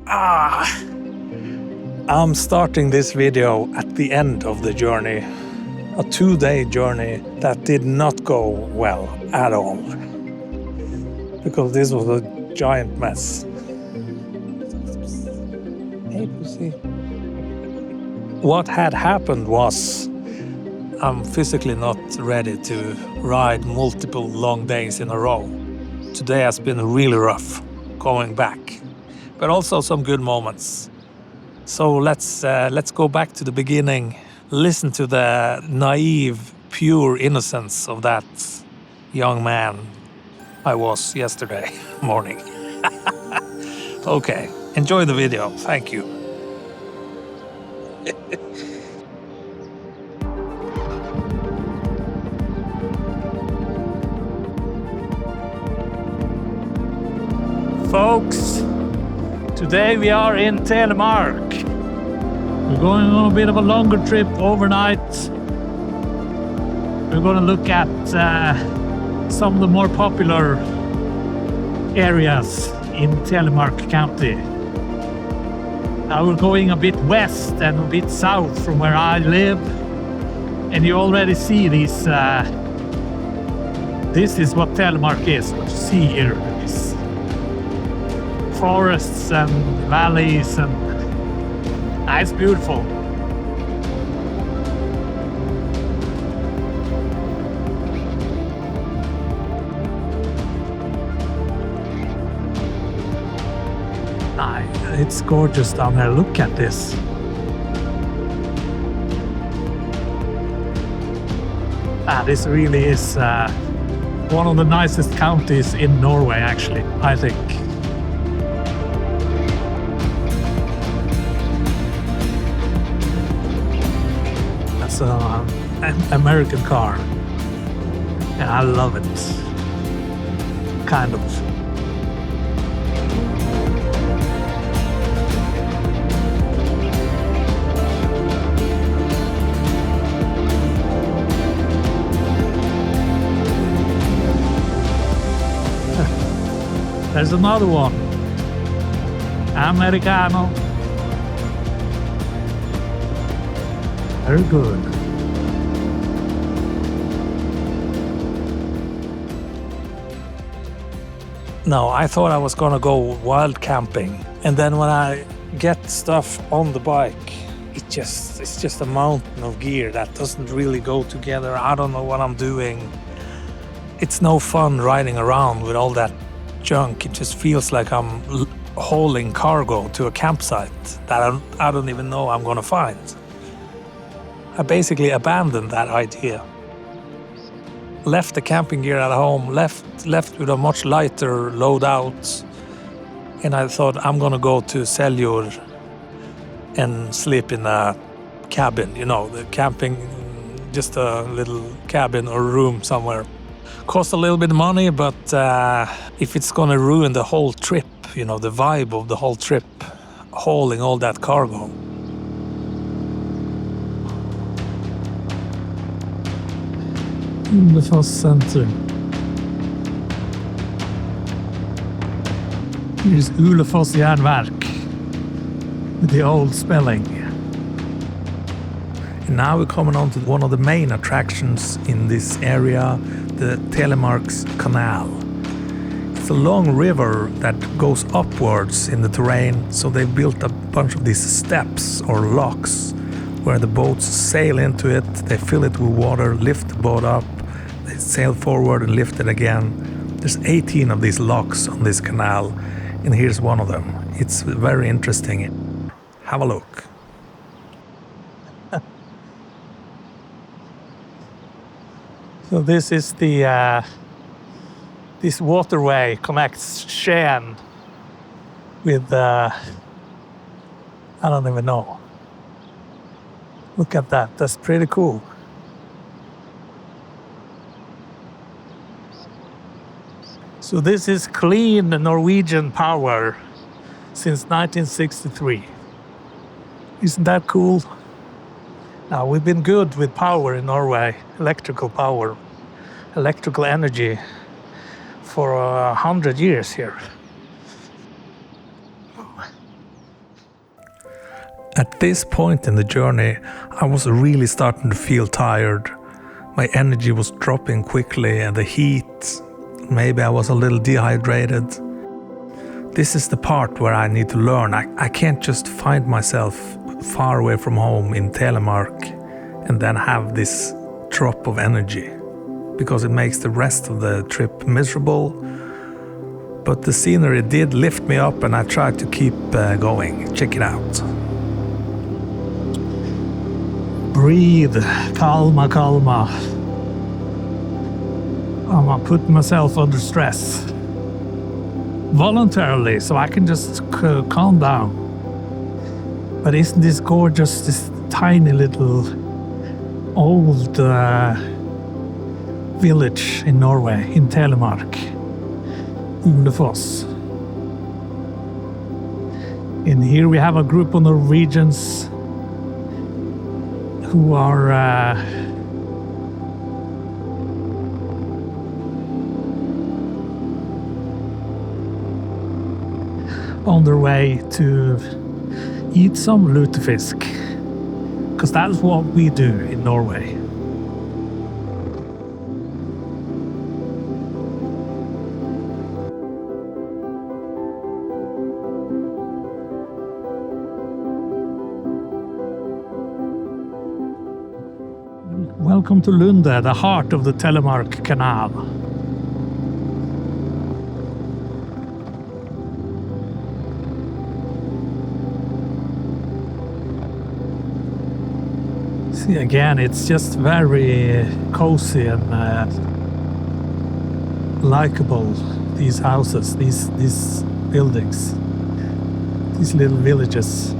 I'm starting this video at the end of the journey. A 2-day journey that did not go well at all. Because this was a giant mess. Hey, pussy. What had happened was I'm physically not ready to ride multiple long days in a row. Today has been really rough going back, but also some good moments. So let's go back to the beginning. Listen to the naive, pure innocence of that young man I was yesterday morning. Okay, enjoy the video. Thank you. Folks, today we are in Telemark. We're going on a bit of a longer trip overnight. We're going to look at some of the more popular areas in Telemark County. Now we're going a bit west and a bit south from where I live, and you already see these. This is what Telemark is. What you see here, these forests and valleys, and it's beautiful. It's gorgeous down there. Look at this. This really is one of the nicest counties in Norway, actually, I think. That's an American car. And I love it. Kind of. There's another one. Americano. Very good. Now, I thought I was gonna go wild camping, and then when I get stuff on the bike, it's just a mountain of gear that doesn't really go together. I don't know what I'm doing. It's no fun riding around with all that junk. It just feels like I'm hauling cargo to a campsite that I don't even know I'm gonna find. I basically abandoned that idea. Left the camping gear at home, left with a much lighter loadout, and I thought I'm gonna go to Seljord and sleep in a cabin, the camping, just a little cabin or room somewhere. Cost a little bit of money, but if it's gonna ruin the whole trip, the vibe of the whole trip, hauling all that cargo. Ulefoss centrum. Here's Ulefoss Jernverk, with the old spelling. And now we're coming on to one of the main attractions in this area, the Telemark's Canal. It's a long river that goes upwards in the terrain, so they built a bunch of these steps or locks where the boats sail into it, they fill it with water, lift the boat up, they sail forward and lift it again. There's 18 of these locks on this canal, and here's one of them. It's very interesting. Have a look. So this is this waterway connects Skien with I don't even know. Look at that. That's pretty cool. So this is clean Norwegian power since 1963. Isn't that cool? Now, we've been good with power in Norway, electrical power, electrical energy for 100 years here. At this point in the journey, I was really starting to feel tired. My energy was dropping quickly, and the heat, maybe I was a little dehydrated. This is the part where I need to learn. I can't just find myself far away from home in Telemark and then have this drop of energy, because it makes the rest of the trip miserable. But the scenery did lift me up, and I tried to keep going. Check it out. Breathe, calma, calma. I'm putting myself under stress voluntarily so I can just calm down. But isn't this gorgeous, this tiny little old village in Norway, in Telemark, Ulefoss. And here we have a group of Norwegians who are on their way to eat some lutefisk, because that's what we do in Norway. Welcome to Lunde, the heart of the Telemark Canal. See, again, it's just very cozy and likable, these houses, these buildings, these little villages.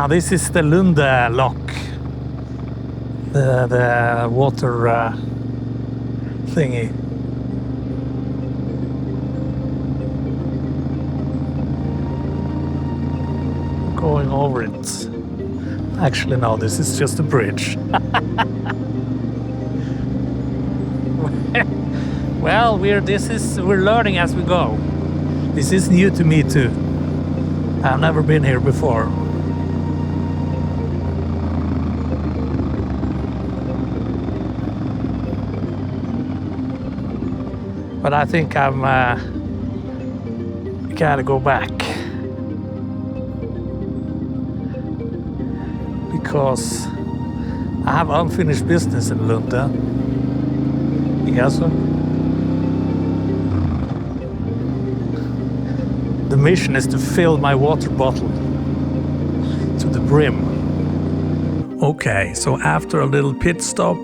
This is the Lunde Lock, the water thingy. Going over it. Actually, no, this is just a bridge. Well, we're learning as we go. This is new to me too. I've never been here before. But I think I'm gotta go back, because I have unfinished business in Lunde. Yes, sir. The mission is to fill my water bottle to the brim. Okay, so after a little pit stop,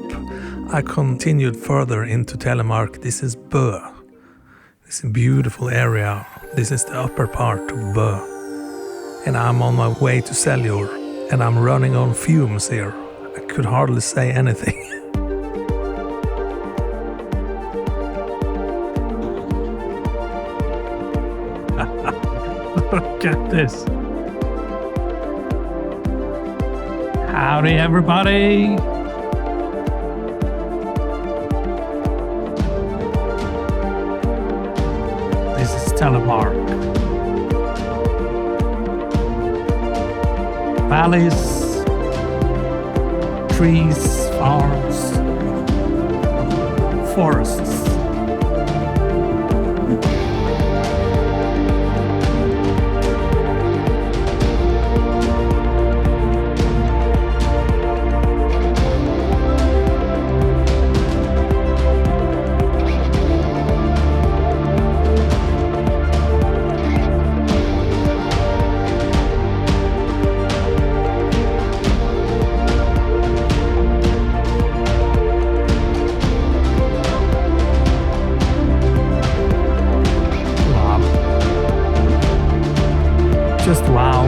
I continued further into Telemark. This is Bø. This is a beautiful area. This is the upper part of Bø. And I'm on my way to Seljord. And I'm running on fumes here. I could hardly say anything. Look at this. Howdy, everybody. This is Telemark. Valleys, trees, farms, forests. Just wow.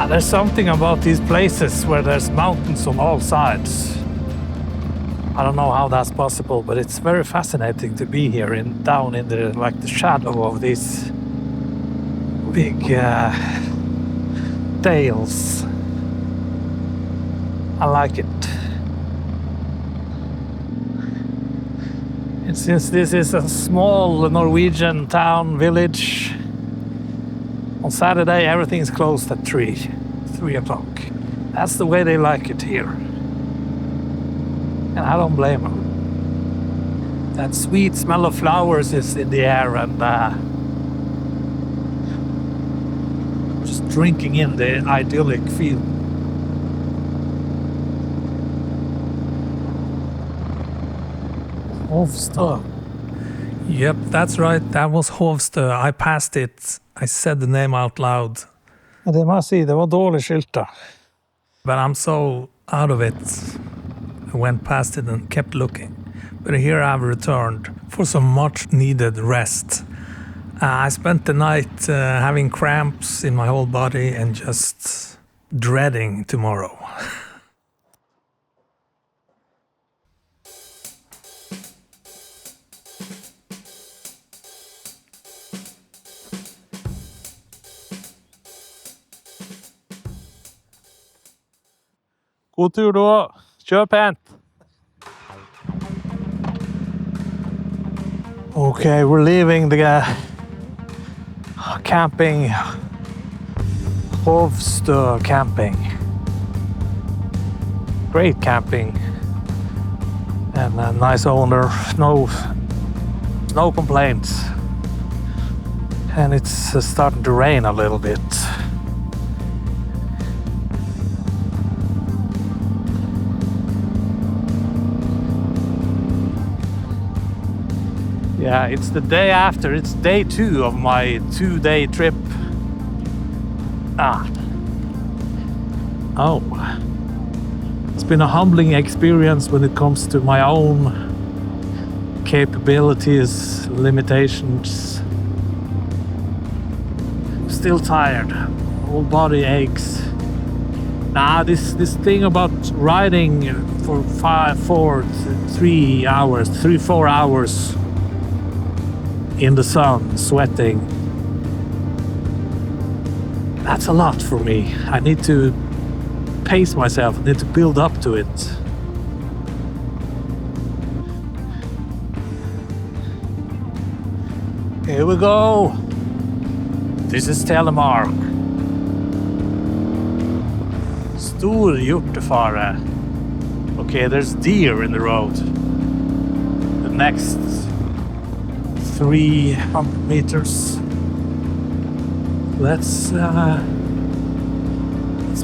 There's something about these places where there's mountains on all sides. I don't know how that's possible, but it's very fascinating to be here down in the shadow of these big dales. I like it. And since this is a small Norwegian town, village, on Saturday everything's closed at 3 o'clock. That's the way they like it here. And I don't blame them. That sweet smell of flowers is in the air, and just drinking in the idyllic feel. Hovstø. Yep, that's right. That was Hovstø. I passed it. I said the name out loud. Det må jeg si, det var dårlig skiltet. But I'm so out of it. I went past it and kept looking. But here I've returned for some much needed rest. I spent the night having cramps in my whole body and just dreading tomorrow. God tur då. Kör pent. Okay, we're leaving the camping. Hovstø camping. Great camping. And a nice owner. No complaints. And it's starting to rain a little bit. Yeah, it's the day after. It's day 2 of my 2-day trip. Oh. It's been a humbling experience when it comes to my own capabilities, limitations. Still tired. Whole body aches. This thing about riding for 3-4 hours in the sun, sweating. That's a lot for me. I need to pace myself. I need to build up to it. Here we go. This is Telemark. Stor hjortefare. Okay, there's deer in the road. The next 300 meters. Let's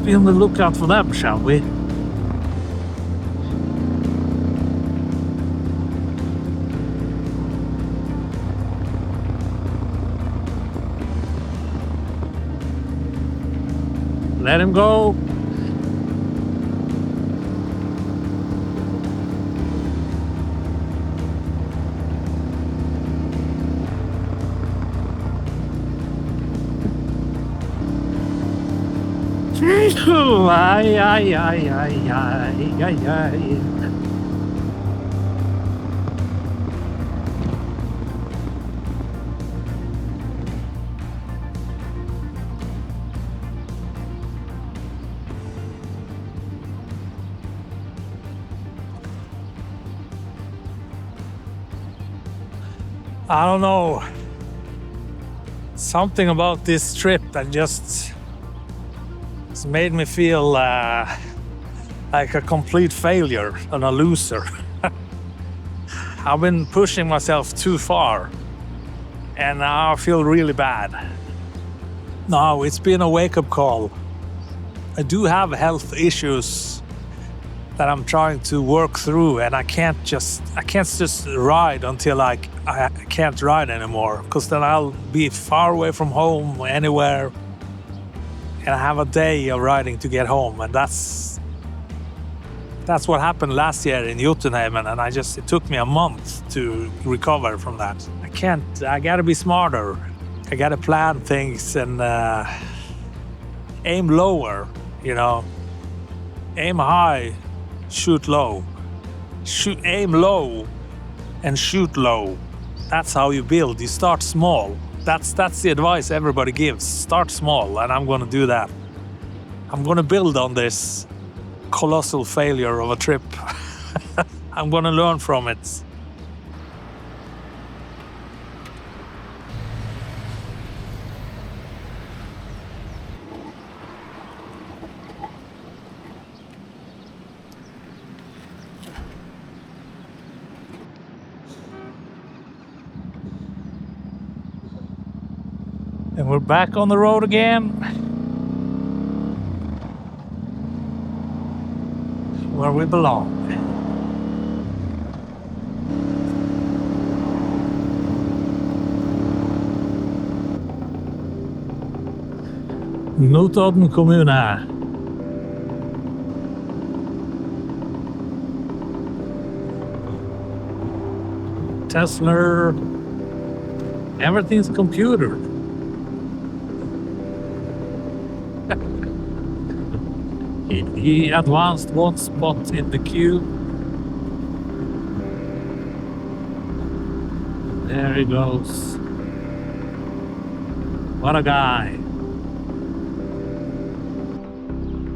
be on the lookout for them, shall we? Let him go. Ay, ay, ay, ay, ay, ay, ay. I don't know. Something about this trip that just it's made me feel like a complete failure and a loser. I've been pushing myself too far, and now I feel really bad. No, it's been a wake-up call. I do have health issues that I'm trying to work through, and I can't just ride until I can't ride anymore, because then I'll be far away from home, anywhere. And I have a day of riding to get home, and that's what happened last year in Jotunheimen, and it took me a month to recover from that. I gotta be smarter. I gotta plan things, and aim lower, you know. Aim high, shoot low. Aim low and shoot low. That's how you build. You start small. That's the advice everybody gives. Start small, and I'm gonna do that. I'm gonna build on this colossal failure of a trip. I'm gonna learn from it. And we're back on the road again. Where we belong. Notodden kommune. Tesla. Everything's computer. He advanced one spot in the queue. There he goes. What a guy.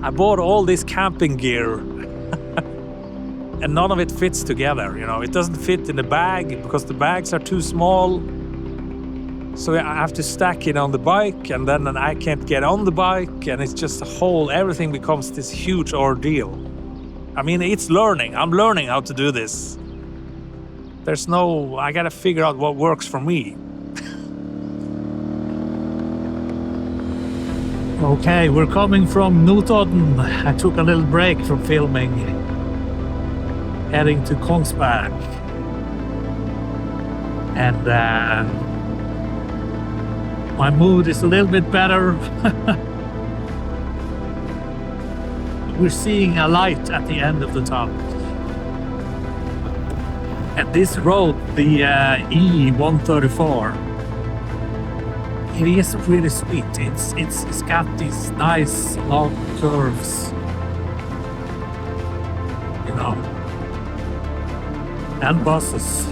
I bought all this camping gear and none of it fits together, you know. It doesn't fit in the bag because the bags are too small. So I have to stack it on the bike, and then I can't get on the bike, and it's just everything becomes this huge ordeal. I mean, it's learning. I'm learning how to do this. I gotta figure out what works for me. Okay, we're coming from Notodden. I took a little break from filming, heading to Kongsberg. And my mood is a little bit better. We're seeing a light at the end of the tunnel. And this road, the E134, it is really sweet. It's got these nice long curves, you know, and buses.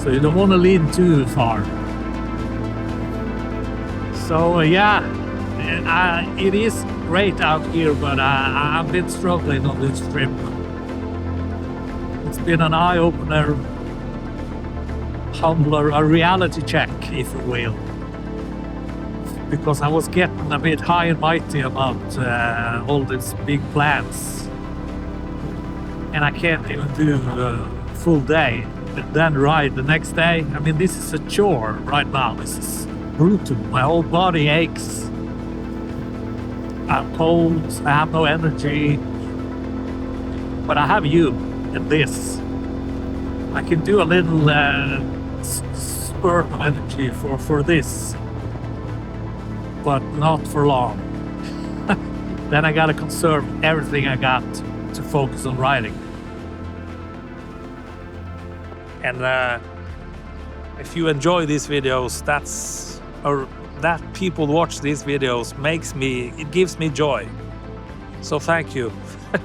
So you don't want to lean too far. So yeah, it is great out here, but I've been struggling on this trip. It's been an eye-opener, humbler, a reality check, if you will. Because I was getting a bit high and mighty about all these big plans. And I can't even do a full day, but then ride the next day. I mean, this is a chore right now. This is brutal. My whole body aches. I'm cold. I have no energy. But I have you and this. I can do a little spurt of energy for this, but not for long. Then I gotta conserve everything I got to focus on riding. And if you enjoy these videos, that people watch these videos it gives me joy. So thank you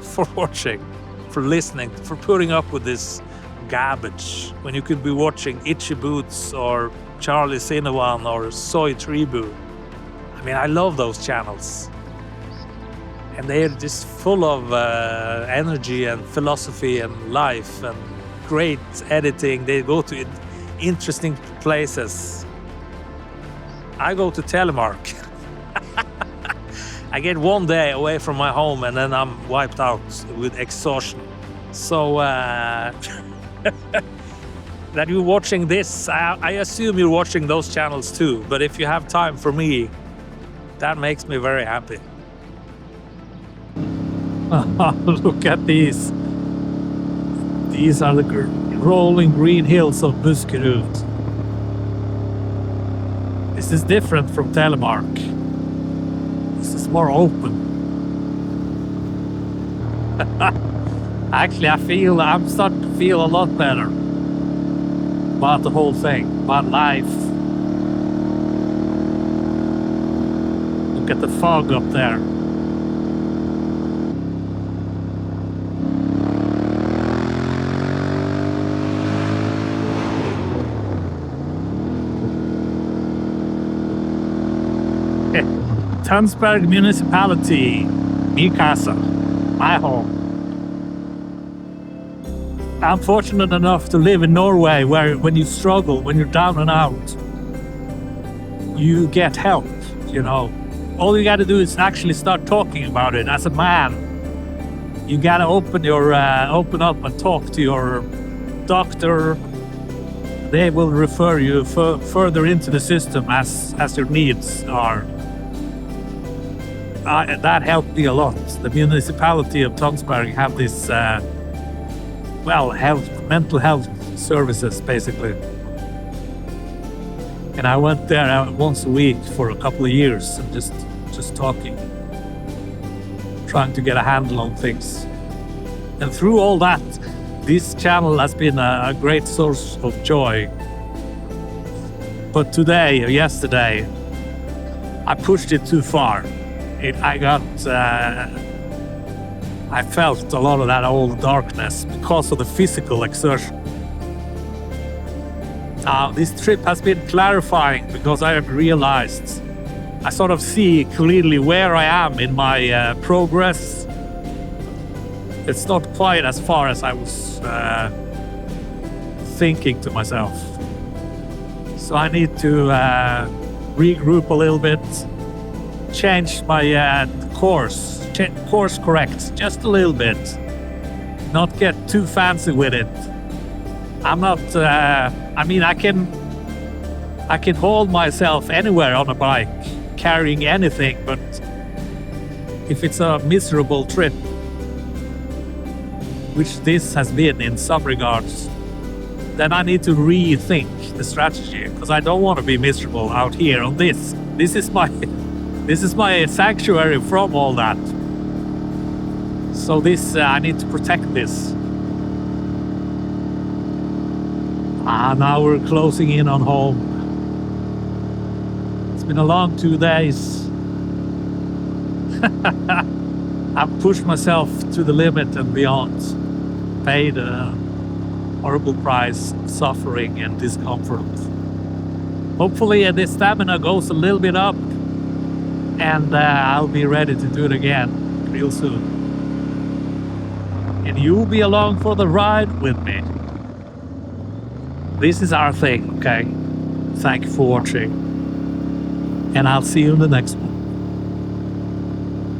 for watching, for listening, for putting up with this garbage when you could be watching Itchy Boots or Charlie Cinnamon or Soy Tribu. I mean, I love those channels. And they're just full of energy and philosophy and life and great editing. They go to interesting places. I go to Telemark. I get one day away from my home and then I'm wiped out with exhaustion. So that you're watching this, I assume you're watching those channels too. But if you have time for me, that makes me very happy. Look at these. These are the rolling green hills of Buskerud. This is different from Telemark. This is more open. Actually, I'm starting to feel a lot better about the whole thing, about life. Look at the fog up there. Tønsberg Municipality, Mikasa, my home. I'm fortunate enough to live in Norway, where when you struggle, when you're down and out, you get help, you know. All you gotta do is actually start talking about it as a man. You gotta open up and talk to your doctor. They will refer you further into the system as your needs are. That helped me a lot. The municipality of Tønsberg have this, mental health services, basically. And I went there once a week for a couple of years and just talking, trying to get a handle on things. And through all that, this channel has been a great source of joy. But today, or yesterday, I pushed it too far. I felt a lot of that old darkness because of the physical exertion. This trip has been clarifying because I have realized, I sort of see clearly where I am in my progress. It's not quite as far as I was thinking to myself. So I need to regroup a little bit, change my course correct just a little bit, not get too fancy with it. I'm not, I can hold myself anywhere on a bike, carrying anything, but if it's a miserable trip, which this has been in some regards, then I need to rethink the strategy, because I don't want to be miserable out here on this. This is my sanctuary from all that. So I need to protect this. Now we're closing in on home. It's been a long 2 days. I've pushed myself to the limit and beyond. Paid a horrible price of suffering and discomfort. Hopefully the stamina goes a little bit up, and I'll be ready to do it again real soon. And you'll be along for the ride with me. This is our thing, okay? Thank you for watching. And I'll see you in the next one.